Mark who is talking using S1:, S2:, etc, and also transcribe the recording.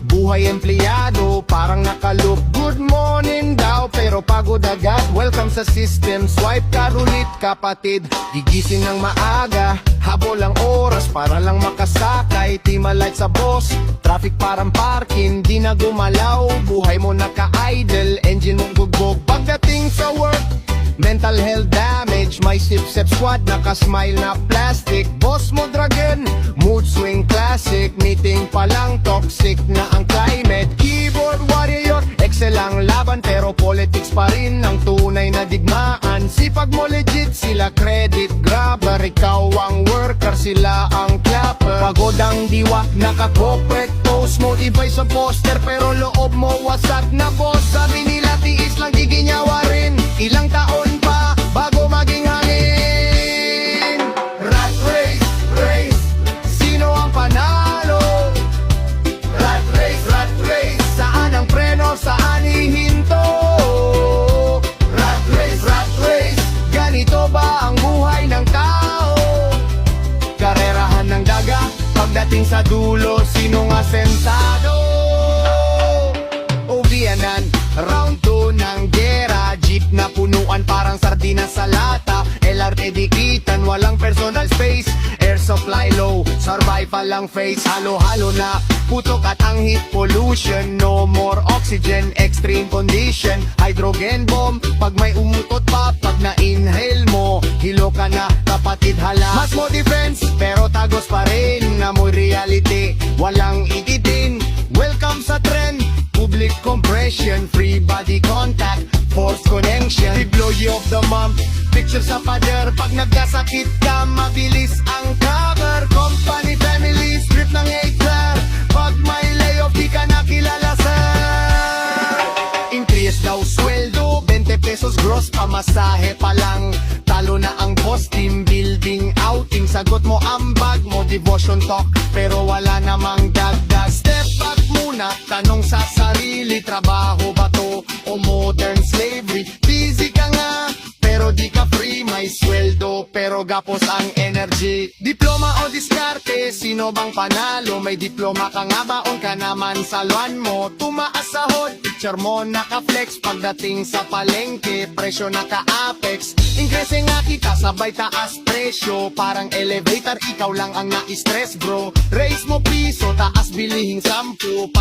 S1: Buhay empleyado, parang nakaloop. Good morning daw, pero pagod agad. Welcome sa system, swipe karulit kapatid. Gigising ng maaga, habol ang oras para lang makasakay. Timalight sa boss, traffic parang parking, di na gumalaw. Buhay mo naka-idle, engine mong bugbog. Pagdating sa work, mental health damage. May sip-sip squad, naka-smile na plastic. Boss mo dragon, mood swing classic. Meeting pa lang, toxic na ang climate. Keyboard warrior, Excel ang laban, pero politics pa rin ang tunay na digmaan. Sipag mo legit, sila credit grabber. Ikaw ang worker, sila ang clapper. Pagod ang diwa, naka-corporate post mo. Iba'y sa poster, pero loob mo wasak na boss. Sabi nila tiis lang, giginyawa rin. Ilang taon pa, bago maging hangin. Rat race, race, sino ang panalo? Rat race, saan ang preno, saan ihinto? Rat race, ganito ba ang buhay ng tao? Karerahan ng daga, pagdating sa dulo, sinong asensado? O Vietnam, round 2 ng gera. Jeep na punuan parang sardinas sa lata. LRT dikitan, walang personal space. Air supply low, survival lang face. Halo-halo na, putok at ang heat pollution. No more oxygen, extreme condition. Hydrogen bomb, pag may umutot pa. Pag na-inhale mo, hilo ka na, kapatid hala. Mas mo defense, pero tagos pa rin. Namoy reality, walang igitin. Welcome sa trend, public compression, free body contact, forced connection. Employee of the month, picture sa pader. Pag nagkasakit ka, mabilis ang cover. Company, family, strip ng HR. Pag may layoff, di ka nakilala sir. Increase daw sweldo, 20 pesos gross, pamasahe pa lang. Talo na ang boss, team building, outing. Sagot mo ang bag mo, devotion talk, pero wala namang dagdag. Step back muna, tanong sa sarili, trabaho ba to o modern slavery? Busy ka nga, pero di ka free. May sweldo, pero gapos ang energy. Diploma o diskarte, sino bang panalo? May diploma ka nga, baon ka naman sa luan mo. Tumaas sahod, picture mo naka-flex. Pagdating sa palengke, presyo naka-apex. Ingrese nga kita, sabay taas presyo. Parang elevator, ikaw lang ang na-stress bro. Raise mo piso, taas bilihing 10.